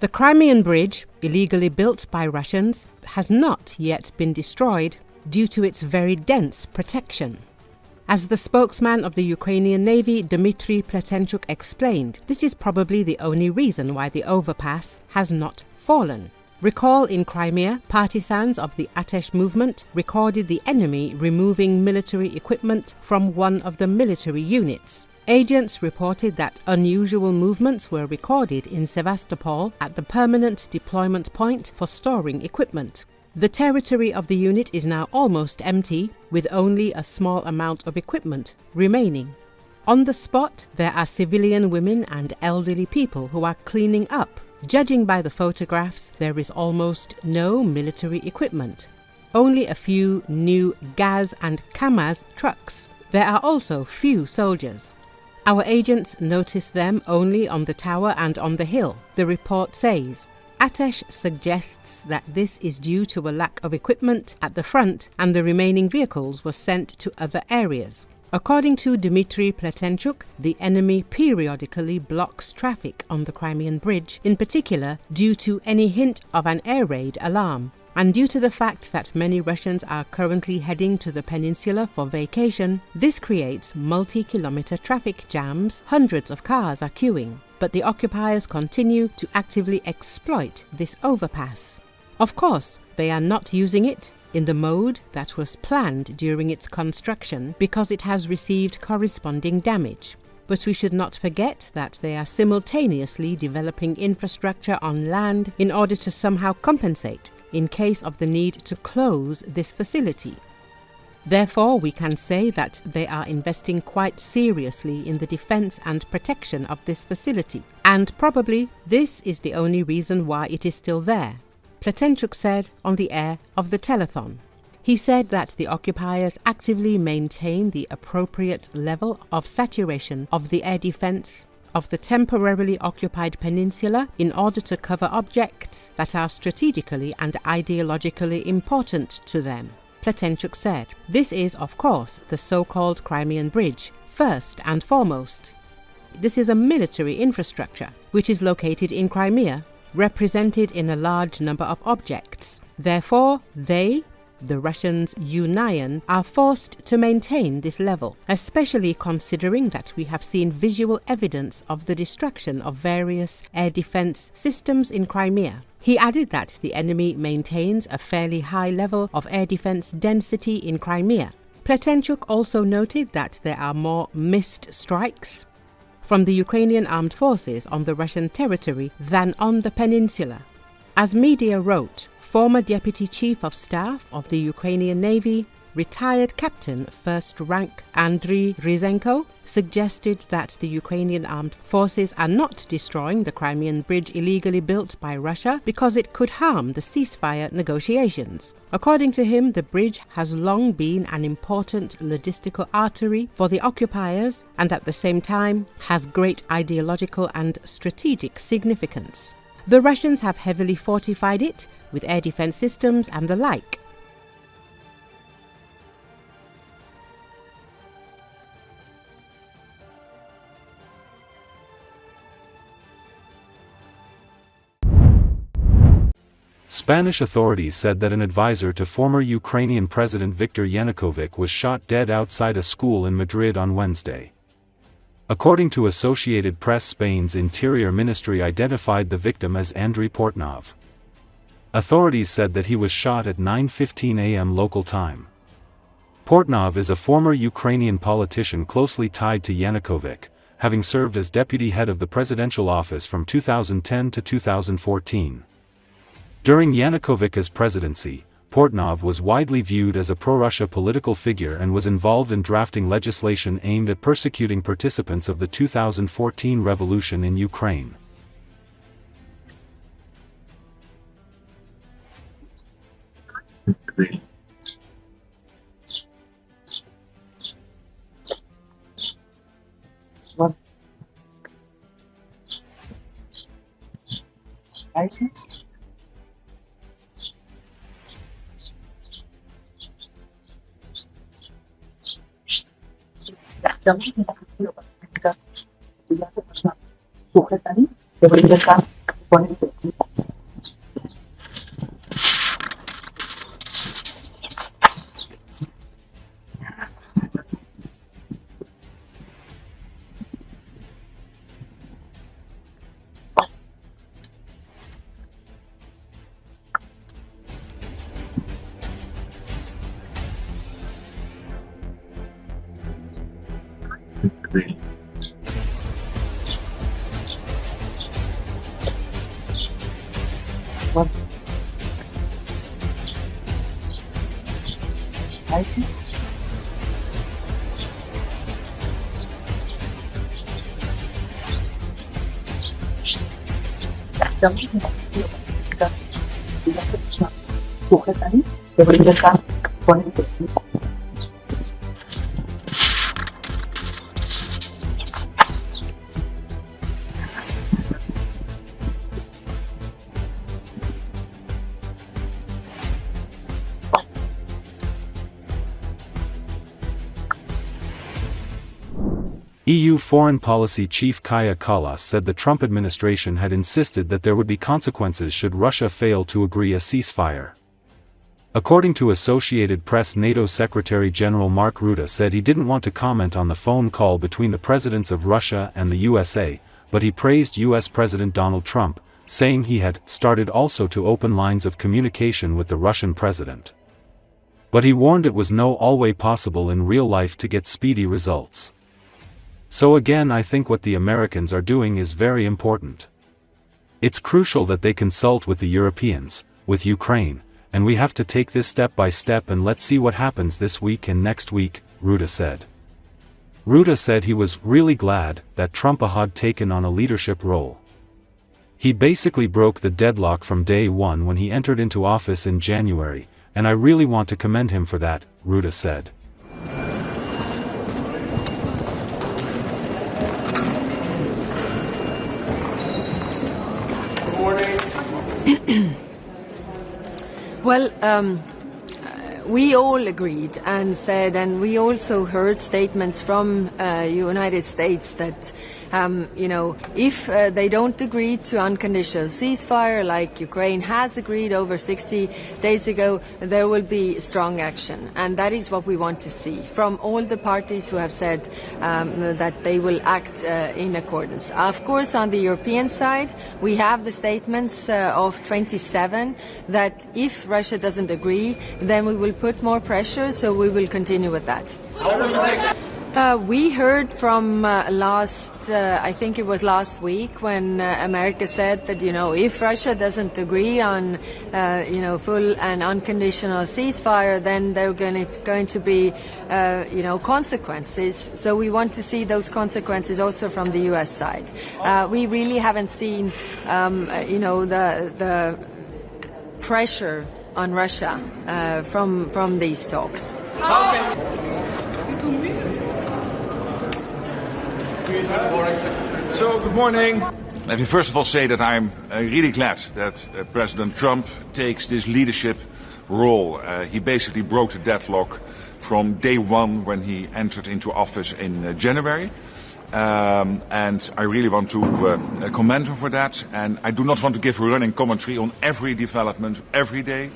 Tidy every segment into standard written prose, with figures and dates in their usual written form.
The Crimean Bridge, illegally built by Russians, has not yet been destroyed due to its very dense protection. As the spokesman of the Ukrainian Navy Dmitry Pletenchuk explained, this is probably the only reason why the overpass has not fallen. Recall in Crimea, partisans of the Atesh movement recorded the enemy removing military equipment from one of the military units. Agents reported that unusual movements were recorded in Sevastopol at the permanent deployment point for storing equipment. The territory of the unit is now almost empty, with only a small amount of equipment remaining. On the spot, there are civilian women and elderly people who are cleaning up. Judging by the photographs, there is almost no military equipment. Only a few new Gaz and Kamaz trucks. There are also few soldiers. Our agents noticed them only on the tower and on the hill, the report says. Atesh suggests that this is due to a lack of equipment at the front and the remaining vehicles were sent to other areas. According to Dmitry Pletenchuk, the enemy periodically blocks traffic on the Crimean Bridge, in particular due to any hint of an air raid alarm. And due to the fact that many Russians are currently heading to the peninsula for vacation, this creates multi-kilometer traffic jams. Hundreds of cars are queuing, but the occupiers continue to actively exploit this overpass. Of course, they are not using it in the mode that was planned during its construction because it has received corresponding damage. But we should not forget that they are simultaneously developing infrastructure on land in order to somehow compensate in case of the need to close this facility. Therefore, we can say that they are investing quite seriously in the defense and protection of this facility, and probably this is the only reason why it is still there, Pletenchuk said on the air of the telethon. He said that the occupiers actively maintain the appropriate level of saturation of the air defense of the temporarily occupied peninsula in order to cover objects that are strategically and ideologically important to them. Pletenchuk said, "This is, of course, the so-called Crimean Bridge, first and foremost. This is a military infrastructure, which is located in Crimea, represented in a large number of objects. Therefore, the Russians Union are forced to maintain this level, especially considering that we have seen visual evidence of the destruction of various air defense systems in Crimea." He added that the enemy maintains a fairly high level of air defense density in Crimea. Pletenchuk also noted that there are more missed strikes from the Ukrainian armed forces on the Russian territory than on the peninsula. As media wrote, former Deputy Chief of Staff of the Ukrainian Navy, retired Captain First Rank Andriy Ryzenko, suggested that the Ukrainian armed forces are not destroying the Crimean Bridge illegally built by Russia because it could harm the ceasefire negotiations. According to him, the bridge has long been an important logistical artery for the occupiers and at the same time has great ideological and strategic significance. The Russians have heavily fortified it with air defense systems and the like. Spanish authorities said that an advisor to former Ukrainian President Viktor Yanukovych was shot dead outside a school in Madrid on Wednesday. According to Associated Press, Spain's Interior Ministry identified the victim as Andriy Portnov. Authorities said that he was shot at 9:15 a.m. local time. Portnov is a former Ukrainian politician closely tied to Yanukovych, having served as deputy head of the presidential office from 2010 to 2014. During Yanukovych's presidency, Portnov was widely viewed as a pro-Russia political figure and was involved in drafting legislation aimed at persecuting participants of the 2014 revolution in Ukraine. License? politically. What? License? EU Foreign Policy Chief Kaja Kallas said the Trump administration had insisted that there would be consequences should Russia fail to agree a ceasefire. According to Associated Press, NATO Secretary-General Mark Rutte said he didn't want to comment on the phone call between the presidents of Russia and the USA, but he praised US President Donald Trump, saying he had started also to open lines of communication with the Russian president. But he warned it was no always possible in real life to get speedy results. So again, I think what the Americans are doing is very important. It's crucial that they consult with the Europeans, with Ukraine, and we have to take this step by step, and let's see what happens this week and next week, Rutte said. Rutte said he was really glad that Trump had taken on a leadership role. He basically broke the deadlock from day one when he entered into office in January, and I really want to commend him for that, Rutte said. Well, we all agreed and said, and we also heard statements from United States that, if they don't agree to unconditional ceasefire, like Ukraine has agreed over 60 days ago, there will be strong action. And that is what we want to see from all the parties who have said that they will act in accordance. Of course, on the European side, we have the statements of 27 that if Russia doesn't agree, then we will put more pressure, so we will continue with that. We heard from I think it was last week, when America said that, if Russia doesn't agree on, full and unconditional ceasefire, then there are going to be, consequences. So we want to see those consequences also from the U.S. side. We really haven't seen, the pressure on Russia from these talks. So, good morning. Let me first of all say that I'm really glad that President Trump takes this leadership role. He basically broke the deadlock from day one when he entered into office in January. And I really want to commend him for that. And I do not want to give a running commentary on every development every day.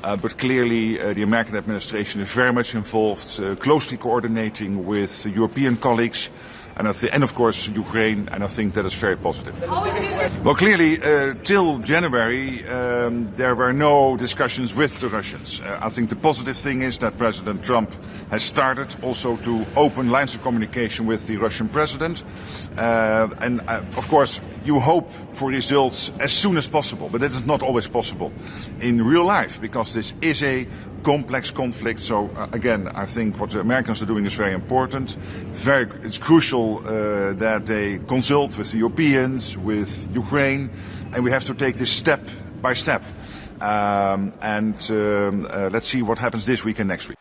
But clearly the American administration is very much involved, closely coordinating with European colleagues. And of course Ukraine, and I think that is very positive. Well, clearly, till January, there were no discussions with the Russians. I think the positive thing is that President Trump has started also to open lines of communication with the Russian president. Of course, you hope for results as soon as possible, but that is not always possible in real life, because this is a complex conflict. So again, I think what the Americans are doing is very important. It's crucial that they consult with the Europeans, with Ukraine, and we have to take this step by step. Let's see what happens this week and next week.